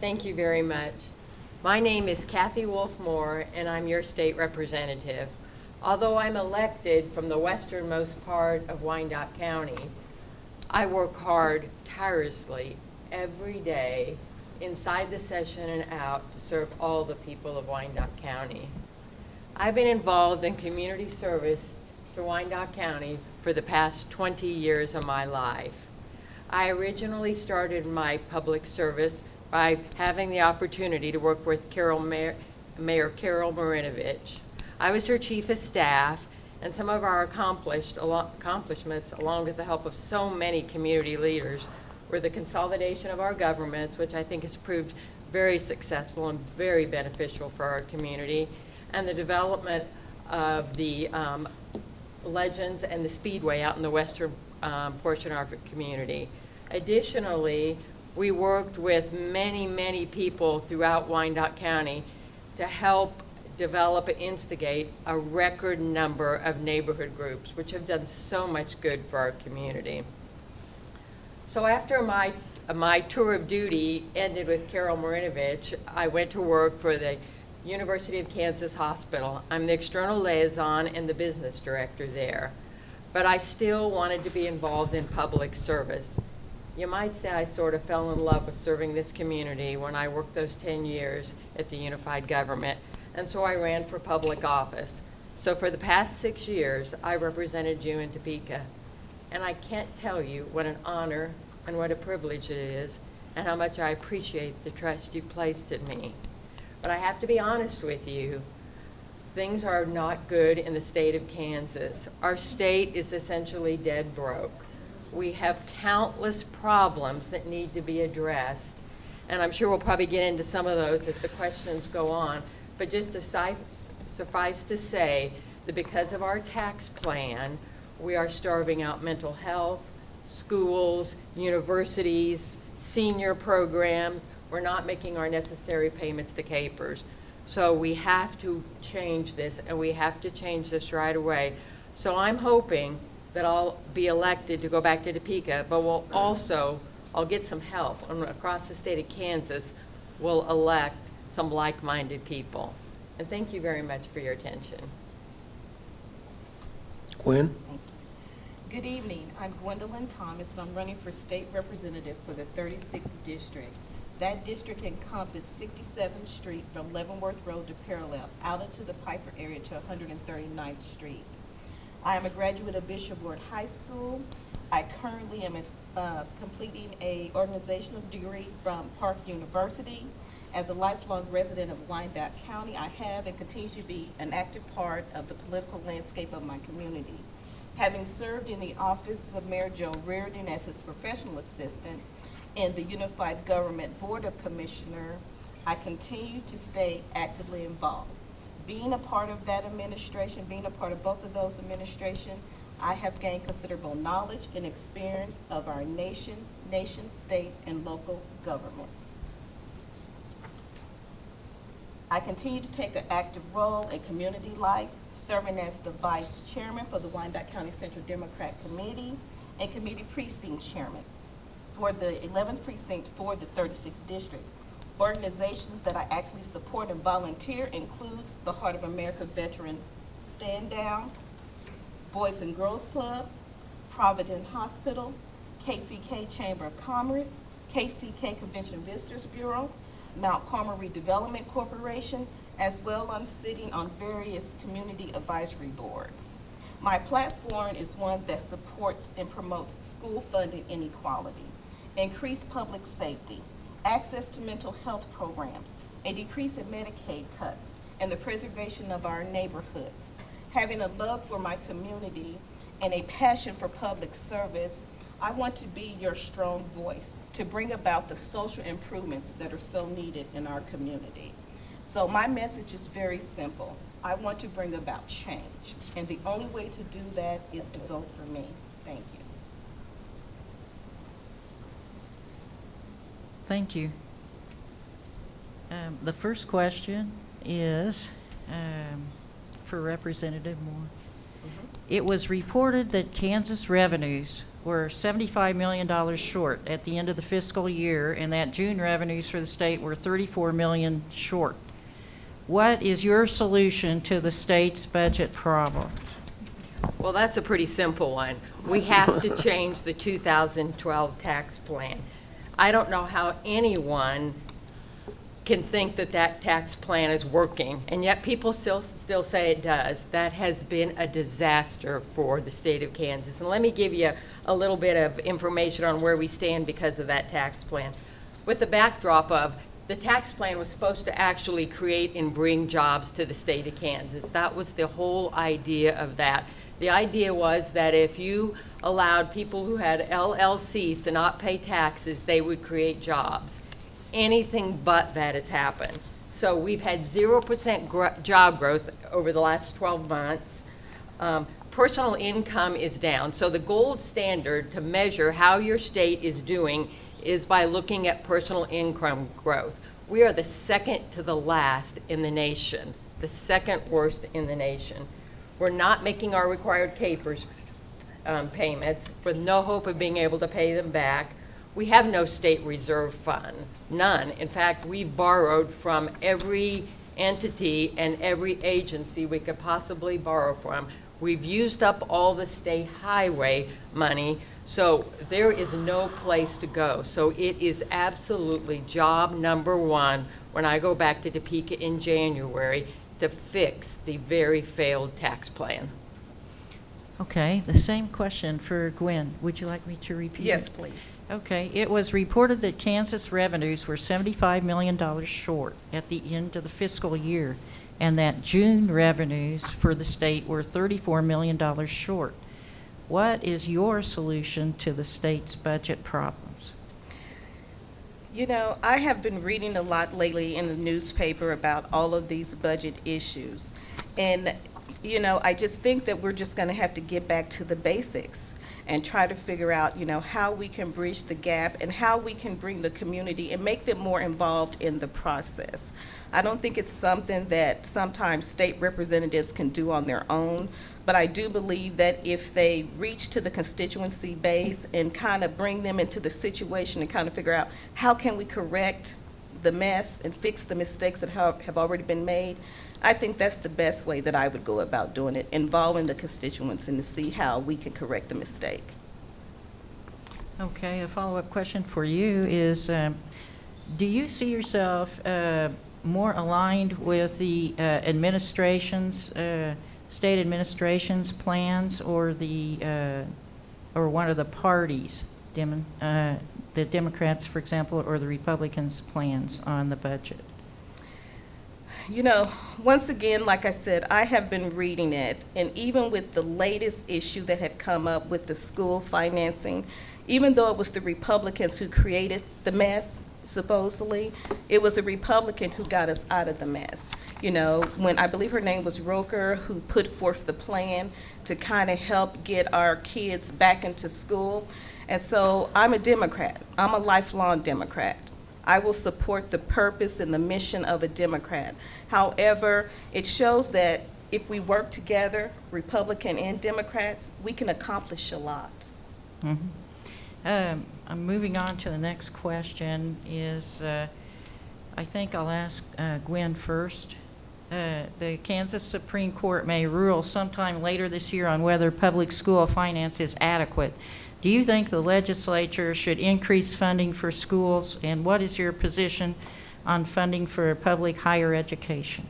Thank you very much. My name is Kathy Wolf Moore, and I'm your state representative. Although I'm elected from the westernmost part of Wyandotte County, I work hard tirelessly every day inside the session and out to serve all the people of Wyandotte County. I've been involved in community service to Wyandotte County for the past 20 years of my life. I originally started my public service by having the opportunity to work with Mayor Carol Marinovich. I was her chief of staff, and some of our accomplishments, along with the help of so many community leaders, were the consolidation of our governments, which I think has proved very successful and very beneficial for our community, and the development of the Legends and the Speedway out in the western portion of our community. Additionally, we worked with many, many people throughout Wyandotte County to help develop and instigate a record number of neighborhood groups, which have done so much good for our community. So after my tour of duty ended with Carol Marinovich, I went to work for the University of Kansas Hospital. I'm the external liaison and the business director there. But I still wanted to be involved in public service. You might say I sort of fell in love with serving this community when I worked those 10 years at the unified government, and so I ran for public office. So for the past 6 years, I represented you in Topeka, and I can't tell you what an honor and what a privilege it is, and how much I appreciate the trust you placed in me. But I have to be honest with you, things are not good in the state of Kansas. Our state is essentially dead broke. We have countless problems that need to be addressed, and I'm sure we'll probably get into some of those as the questions go on, but just to suffice to say that because of our tax plan, we are starving out mental health, schools, universities, senior programs. We're not making our necessary payments to CAPERS. So we have to change this, and we have to change this right away. So I'm hoping that I'll be elected to go back to Topeka, but I'll get some help across the state of Kansas. We'll elect some like-minded people. And thank you very much for your attention. Gwen? Good evening. I'm Gwendolyn Thomas, and I'm running for state representative for the 36th district. That district encompasses 67th Street from Leavenworth Road to Parallel out into the Piper area to 139th Street. I am a graduate of Bishop Ward High School. I currently am completing an organizational degree from Park University. As a lifelong resident of Wyandotte County, I have and continue to be an active part of the political landscape of my community. Having served in the office of Mayor Joe Reardon as his professional assistant in the Unified Government Board of Commissioners, I continue to stay actively involved. Being a part of that administration, being a part of both of those administrations, I have gained considerable knowledge and experience of our nation, state, and local governments. I continue to take an active role in community life, serving as the vice chairman for the Wyandotte County Central Democrat Committee and committee precinct chairman for the 11th precinct for the 36th district. Organizations that I actually support and volunteer includes the Heart of America Veterans Stand Down, Boys and Girls Club, Providence Hospital, KCK Chamber of Commerce, KCK Convention Visitors Bureau, Mount Carmel Redevelopment Corporation, as well as sitting on various community advisory boards. My platform is one that supports and promotes school funding inequality, increased public safety, access to mental health programs, a decrease in Medicaid cuts, and the preservation of our neighborhoods. Having a love for my community and a passion for public service, I want to be your strong voice to bring about the social improvements that are so needed in our community. So my message is very simple. I want to bring about change, and the only way to do that is to vote for me. Thank you. Thank you. The first question is for Representative Moore. It was reported that Kansas revenues were $75 million short at the end of the fiscal year, and that June revenues for the state were $34 million short. What is your solution to the state's budget problem? Well, that's a pretty simple one. We have to change the 2012 tax plan. I don't know how anyone can think that that tax plan is working, and yet people still say it does. That has been a disaster for the state of Kansas. And let me give you a little bit of information on where we stand because of that tax plan. With the backdrop of the tax plan was supposed to actually create and bring jobs to the state of Kansas. That was the whole idea of that. The idea was that if you allowed people who had LLCs to not pay taxes, they would create jobs. Anything but that has happened. So we've had 0% job growth over the last 12 months. Personal income is down. So the gold standard to measure how your state is doing is by looking at personal income growth. We are the second to the last in the nation, the second worst in the nation. We're not making our required CAPERS payments with no hope of being able to pay them back. We have no state reserve fund, none. In fact, we've borrowed from every entity and every agency we could possibly borrow from. We've used up all the state highway money, so there is no place to go. So it is absolutely job number one when I go back to Topeka in January to fix the very failed tax plan. Okay, the same question for Gwen. Would you like me to repeat it? Yes, please. Okay, it was reported that Kansas revenues were $75 million short at the end of the fiscal year, and that June revenues for the state were $34 million short. What is your solution to the state's budget problems? You know, I have been reading a lot lately in the newspaper about all of these budget issues. And, you know, I just think that we're just going to have to get back to the basics and try to figure out, you know, how we can bridge the gap and how we can bring the community and make them more involved in the process. I don't think it's something that sometimes state representatives can do on their own, but I do believe that if they reach to the constituency base and kind of bring them into the situation and kind of figure out how can we correct the mess and fix the mistakes that have already been made, I think that's the best way that I would go about doing it, involving the constituents and to see how we can correct the mistake. Okay, a follow-up question for you is, do you see yourself more aligned with the state administration's plans, or or one of the parties, the Democrats, for example, or the Republicans' plans on the budget? You know, once again, like I said, I have been reading it, and even with the latest issue that had come up with the school financing, even though it was the Republicans who created the mess, supposedly, it was a Republican who got us out of the mess. You know, when I believe her name was Roker, who put forth the plan to kind of help get our kids back into school. And so I'm a Democrat. I'm a lifelong Democrat. I will support the purpose and the mission of a Democrat. However, it shows that if we work together, Republican and Democrats, we can accomplish a lot. Mm-hmm. I'm moving on to the next question is, I think I'll ask Gwen first. The Kansas Supreme Court may rule sometime later this year on whether public school finance is adequate. Do you think the legislature should increase funding for schools, and what is your position on funding for public higher education?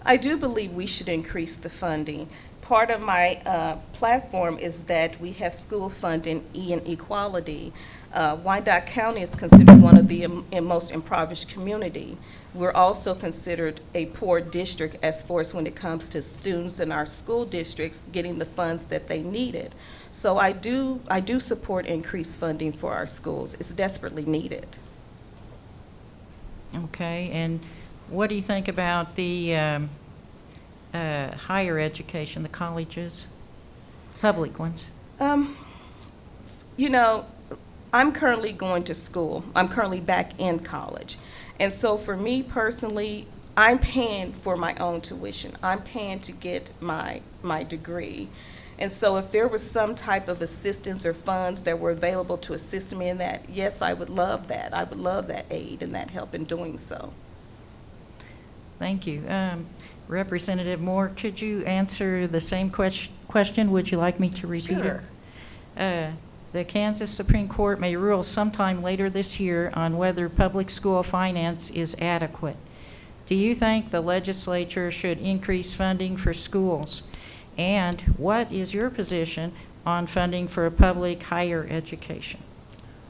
I do believe we should increase the funding. Part of my platform is that we have school funding inequality. Wyandotte County is considered one of the most impoverished community. We're also considered a poor district as far as when it comes to students in our school districts getting the funds that they needed. So I do support increased funding for our schools. It's desperately needed. Okay, and what do you think about the higher education, the colleges, public ones? You know, I'm currently going to school. I'm currently back in college. And so for me personally, I'm paying for my own tuition. I'm paying to get my degree. And so if there was some type of assistance or funds that were available to assist me in that, yes, I would love that. I would love that aid and that help in doing so. Thank you. Representative Moore, could you answer the same question? Would you like me to repeat Sure. it? The Kansas Supreme Court may rule sometime later this year on whether public school finance is adequate. Do you think the legislature should increase funding for schools? And what is your position on funding for public higher education?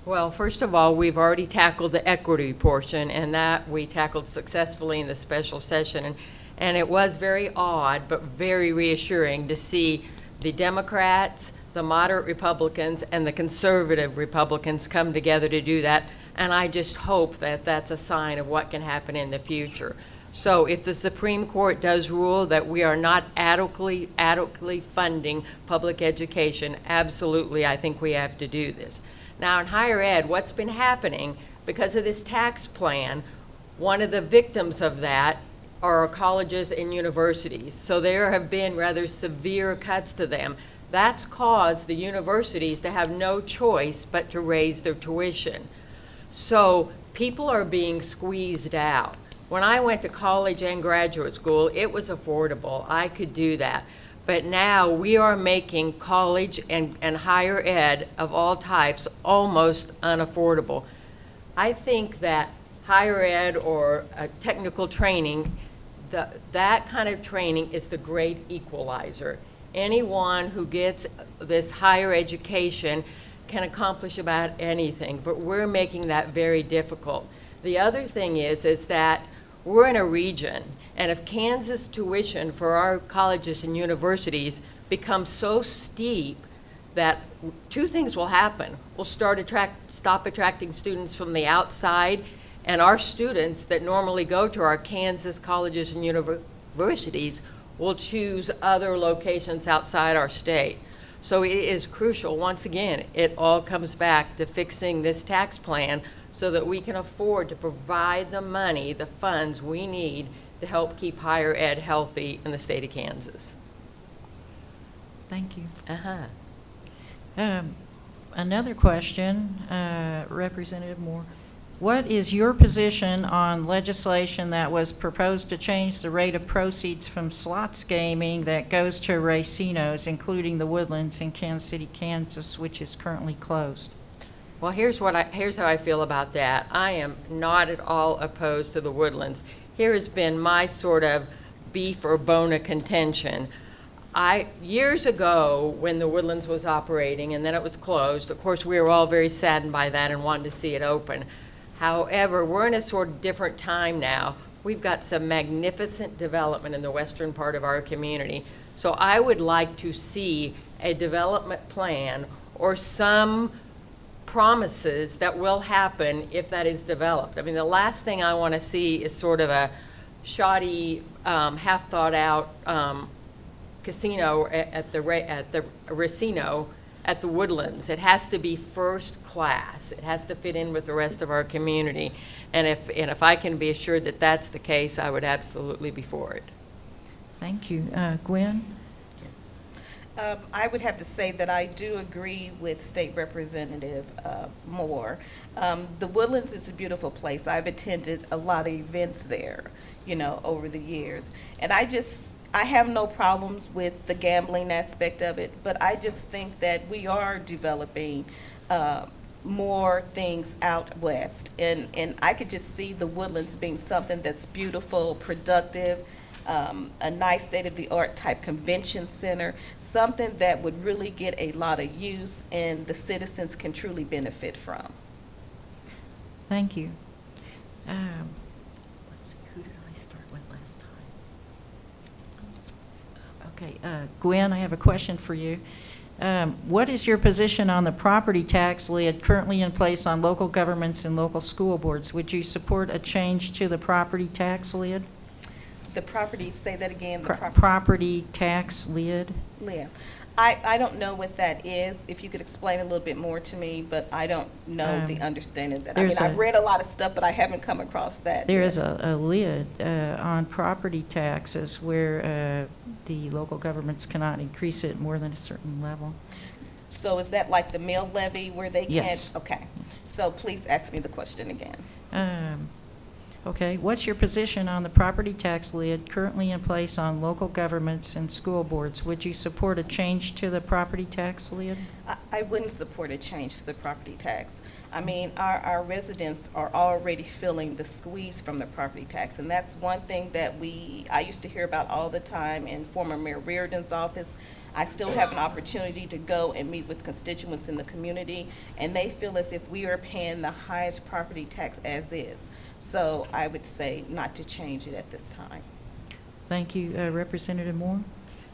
Well, first of all, we've already tackled the equity portion, and that we tackled successfully in the special session. And it was very odd, but very reassuring to see the Democrats, the moderate Republicans, and the conservative Republicans come together to do that. And I just hope that that's a sign of what can happen in the future. So if the Supreme Court does rule that we are not adequately funding public education, absolutely, I think we have to do this. Now, in higher ed, what's been happening because of this tax plan, one of the victims of that are our colleges and universities. So there have been rather severe cuts to them. That's caused the universities to have no choice but to raise their tuition. So people are being squeezed out. When I went to college and graduate school, it was affordable. I could do that. But now we are making college and higher ed of all types almost unaffordable. I think that higher ed or technical training, that kind of training is the great equalizer. Anyone who gets this higher education can accomplish about anything, but we're making that very difficult. The other thing is that we're in a region, and if Kansas tuition for our colleges and universities becomes so steep that two things will happen. We'll stop attracting students from the outside, and our students that normally go to our Kansas colleges and universities will choose other locations outside our state. So it is crucial. Once again, it all comes back to fixing this tax plan so that we can afford to provide the money, the funds we need to help keep higher ed healthy in the state of Kansas. Thank you. Uh-huh. Another question, Representative Moore. What is your position on legislation that was proposed to change the rate of proceeds from slots gaming that goes to racinos, including the Woodlands in Kansas City, Kansas, which is currently closed? Well, here's how I feel about that. I am not at all opposed to the Woodlands. Here has been my sort of beef or bone of contention. Years ago, when the Woodlands was operating and then it was closed, of course, we were all very saddened by that and wanted to see it open. However, we're in a sort of different time now. We've got some magnificent development in the western part of our community. So I would like to see a development plan or some promises that will happen if that is developed. I mean, the last thing I want to see is sort of a shoddy, half thought out casino at the Racino at the Woodlands. It has to be first class. It has to fit in with the rest of our community. And if I can be assured that that's the case, I would absolutely be for it. Thank you. Gwen? Yes. I would have to say that I do agree with State Representative Moore. The Woodlands is a beautiful place. I've attended a lot of events there, over the years. And I have no problems with the gambling aspect of it, but I just think that we are developing more things out west. And I could just see the Woodlands being something that's beautiful, productive, a nice state-of-the-art type convention center, something that would really get a lot of use and the citizens can truly benefit from. Thank you. Let's see, who did I start with last time? Okay, Gwen, I have a question for you. What is your position on the property tax lid currently in place on local governments and local school boards? Would you support a change to the property tax lid? The property, say that again. The Property tax lid? Yeah. I don't know what that is. If you could explain a little bit more to me, but I don't know the understanding of that. I mean, there's I've a- read a lot of stuff, but I haven't come across that. There yet. is a lid on property taxes where the local governments cannot increase it more than a certain level. So is that like the mill levy where they can't? Yes. Okay. So please ask me the question again. Okay, what's your position on the property tax lid currently in place on local governments and school boards? Would you support a change to the property tax lid? I wouldn't support a change to the property tax. I mean, our residents are already feeling the squeeze from the property tax, and that's one thing that I used to hear about all the time in former Mayor Reardon's office. I still have an opportunity to go and meet with constituents in the community, and they feel as if we are paying the highest property tax as is. So I would say not to change it at this time. Thank you, Representative Moore.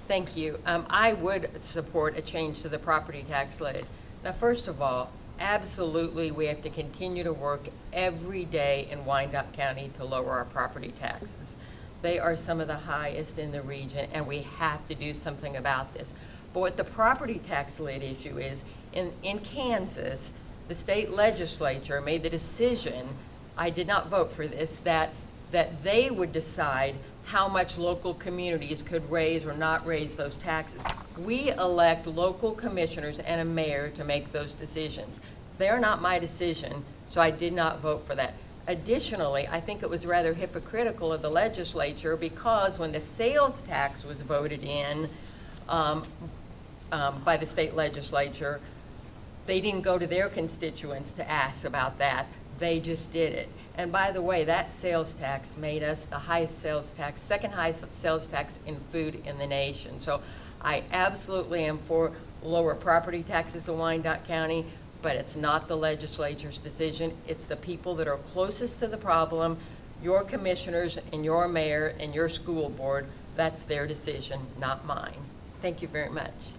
Thank you. I would support a change to the property tax lid. Now, first of all, absolutely, we have to continue to work every day in Wyandotte County to lower our property taxes. They are some of the highest in the region, and we have to do something about this. But what the property tax lid issue is, in Kansas, the state legislature made the decision, I did not vote for this, that they would decide how much local communities could raise or not raise those taxes. We elect local commissioners and a mayor to make those decisions. They're not my decision, so I did not vote for that. Additionally, I think it was rather hypocritical of the legislature because when the sales tax was voted in by the state legislature, they didn't go to their constituents to ask about that. They just did it. And by the way, that sales tax made us the highest sales tax, second highest sales tax in food in the nation. So I absolutely am for lower property taxes in Wyandotte County, but it's not the legislature's decision. It's the people that are closest to the problem, your commissioners and your mayor and your school board. That's their decision, not mine. Thank you very much.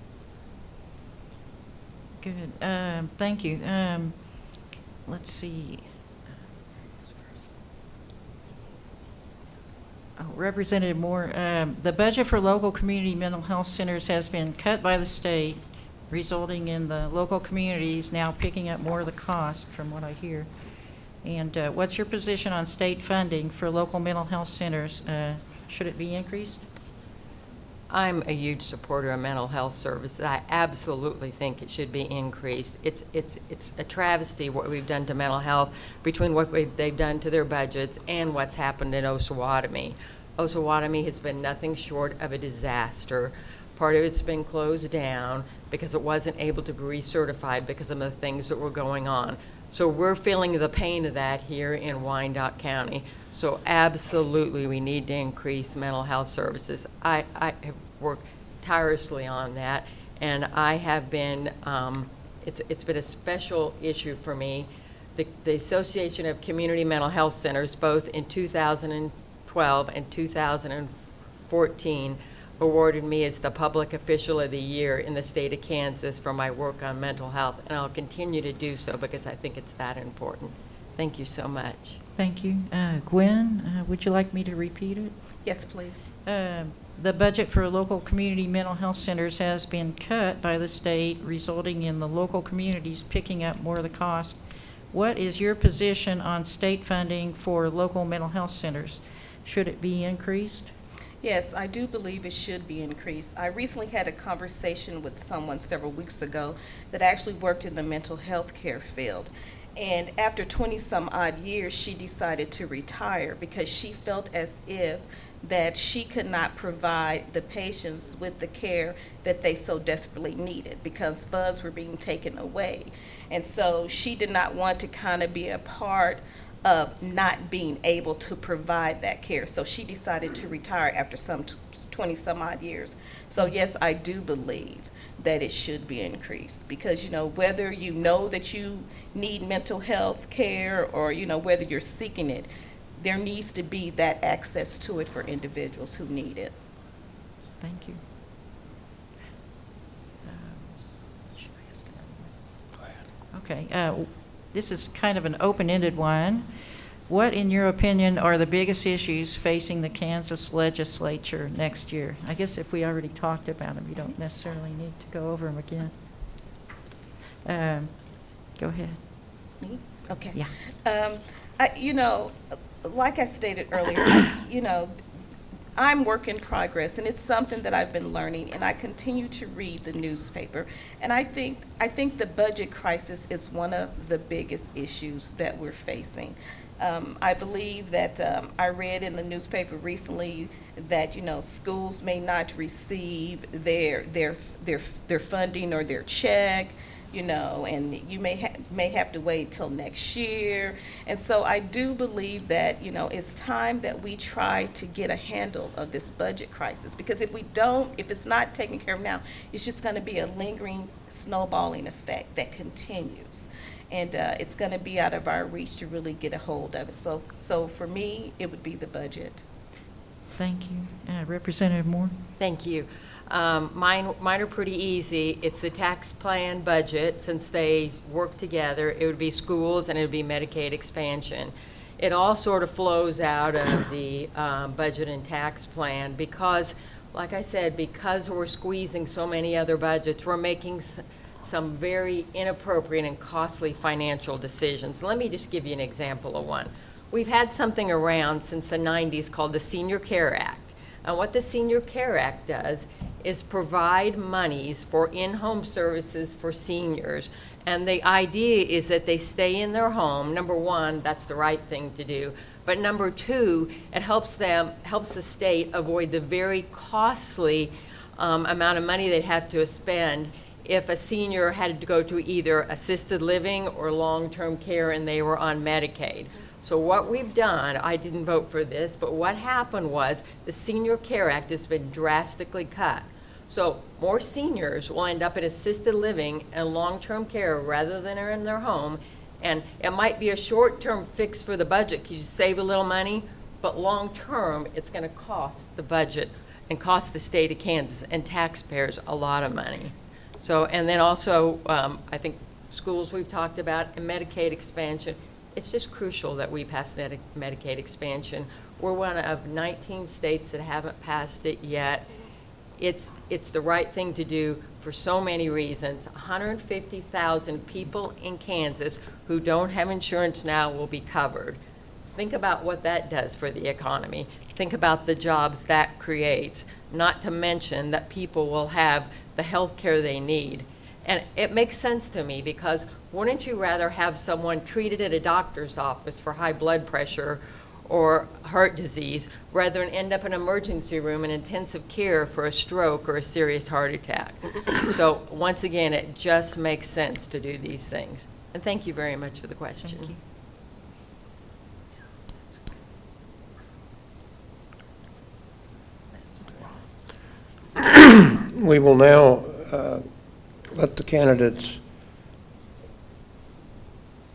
Good. Thank you. Let's see. Oh, Representative Moore, the budget for local community mental health centers has been cut by the state, resulting in the local communities now picking up more of the cost, from what I hear. And what's your position on state funding for local mental health centers? Should it be increased? I'm a huge supporter of mental health services. I absolutely think it should be increased. It's a travesty what we've done to mental health between what they've done to their budgets and what's happened in Osawatomie. Osawatomie has been nothing short of a disaster. Part of it's been closed down because it wasn't able to be recertified because of the things that were going on. So we're feeling the pain of that here in Wyandotte County. So absolutely, we need to increase mental health services. I have worked tirelessly on that, and I have been, it's been a special issue for me. The Association of Community Mental Health Centers, both in 2012 and 2014, awarded me as the Public Official of the Year in the state of Kansas for my work on mental health, and I'll continue to do so because I think it's that important. Thank you so much. Thank you. Gwen, would you like me to repeat it? Yes, please. The budget for local community mental health centers has been cut by the state, resulting in the local communities picking up more of the cost. What is your position on state funding for local mental health centers? Should it be increased? Yes, I do believe it should be increased. I recently had a conversation with someone several weeks ago that actually worked in the mental health care field. And after 20 some odd years, she decided to retire because she felt as if that she could not provide the patients with the care that they so desperately needed because funds were being taken away. And so she did not want to kind of be a part of not being able to provide that care. So she decided to retire after some 20 some odd years. So yes, I do believe that it should be increased because, you know, whether you know that you need mental health care or, you know, whether you're seeking it, there needs to be that access to it for individuals who need it. Thank you. Okay, this is kind of an open-ended one. what, in your opinion, are the biggest issues facing the Kansas legislature next year? I guess if we already talked about them, you don't necessarily need to go over them again. Go ahead. Me? Okay. Yeah. Like I stated earlier, I'm work in progress, and it's something that I've been learning, and I continue to read the newspaper. And I think the budget crisis is one of the biggest issues that we're facing. I believe that I read in the newspaper recently that schools may not receive their funding or their check, and you may have to wait till next year. And so I do believe that it's time that we try to get a handle of this budget crisis, because if it's not taken care of now, it's just going to be a lingering snowballing effect that continues. And it's going to be out of our reach to really get a hold of it. So for me, it would be the budget. Thank you. Representative Moore? Thank you. Mine are pretty easy. It's the tax plan budget. Since they work together, it would be schools and it would be Medicaid expansion. It all sort of flows out of the budget and tax plan because, like I said, because we're squeezing so many other budgets, we're making some very inappropriate and costly financial decisions. Let me just give you an example of one. We've had something around since the 90s called the Senior Care Act. And what the Senior Care Act does is provide monies for in-home services for seniors. And the idea is that they stay in their home. Number one, that's the right thing to do. But number two, it helps the state avoid the very costly amount of money they'd have to spend if a senior had to go to either assisted living or long-term care and they were on Medicaid. So what we've done, I didn't vote for this, but what happened was the Senior Care Act has been drastically cut. So more seniors will end up in assisted living and long-term care rather than are in their home. And it might be a short-term fix for the budget because you save a little money, but long-term it's going to cost the budget and cost the state of Kansas and taxpayers a lot of money. So, and then also, I think schools we've talked about and Medicaid expansion. It's just crucial that we pass that Medicaid expansion. We're one of 19 states that haven't passed it yet. It's the right thing to do for so many reasons. 150,000 people in Kansas who don't have insurance now will be covered. Think about what that does for the economy. Think about the jobs that creates, not to mention that people will have the health care they need. And it makes sense to me because wouldn't you rather have someone treated at a doctor's office for high blood pressure or heart disease rather than end up in an emergency room in intensive care for a stroke or a serious heart attack? So once again, it just makes sense to do these things. And thank you very much for the question. Thank you. We will now let the candidates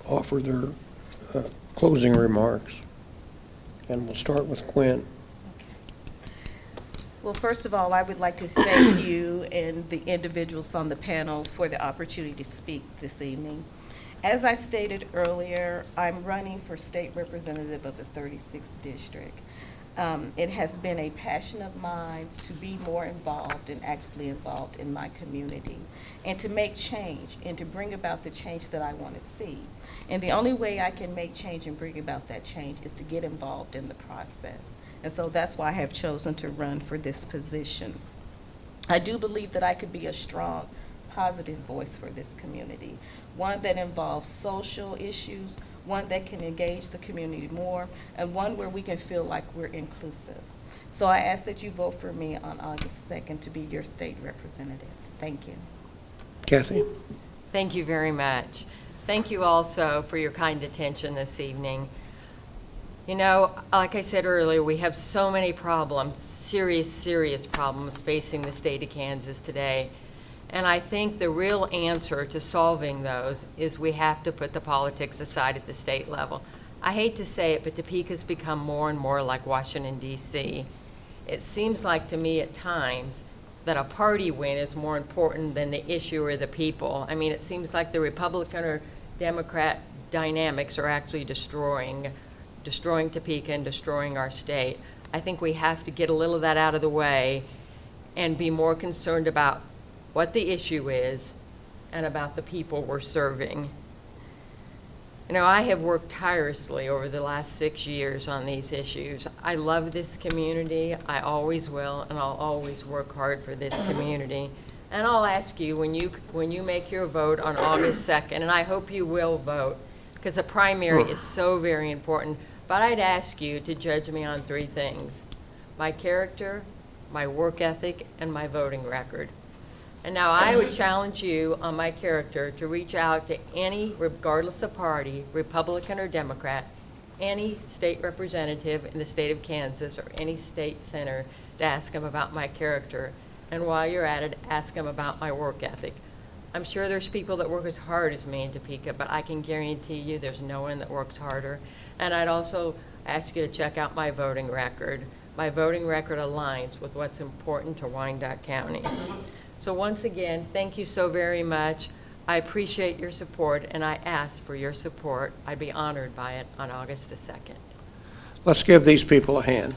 offer their closing remarks. And we'll start with Gwen. Well, first of all, I would like to thank you and the individuals on the panel for the opportunity to speak this evening. As I stated earlier, I'm running for state representative of the 36th district. It has been a passion of mine to be more involved and actively involved in my community and to make change and to bring about the change that I want to see. And the only way I can make change and bring about that change is to get involved in the process. And so that's why I have chosen to run for this position. I do believe that I could be a strong, positive voice for this community, one that involves social issues, one that can engage the community more, and one where we can feel like we're inclusive. So I ask that you vote for me on August 2nd to be your state representative. Thank you. Kathy? Thank you very much. Thank you also for your kind attention this evening. You know, like I said earlier, we have so many problems, serious problems facing the state of Kansas today. And I think the real answer to solving those is we have to put the politics aside at the state level. I hate to say it, but Topeka's become more and more like Washington, D.C. It seems like to me at times that a party win is more important than the issue or the people. I mean, it seems like the Republican or Democrat dynamics are actually destroying destroying Topeka and destroying our state. I think we have to get a little of that out of the way and be more concerned about what the issue is and about the people we're serving. You know, I have worked tirelessly over the last 6 years on these issues. I love this community. I always will, and I'll always work hard for this community. And I'll ask you, when you make your vote on August 2nd, and I hope you will vote, because a primary is so very important, but I'd ask you to judge me on 3 things: my character, my work ethic, and my voting record. And now I would challenge you on my character to reach out to any, regardless of party, Republican or Democrat, any state representative in the state of Kansas or any state senator to ask them about my character. And while you're at it, ask them about my work ethic. I'm sure there's people that work as hard as me in Topeka, but I can guarantee you there's no one that works harder. And I'd also ask you to check out my voting record. My voting record aligns with what's important to Wyandotte County. So once again, thank you so very much. I appreciate your support, and I ask for your support. I'd be honored by it on August the 2nd. Let's give these people a hand.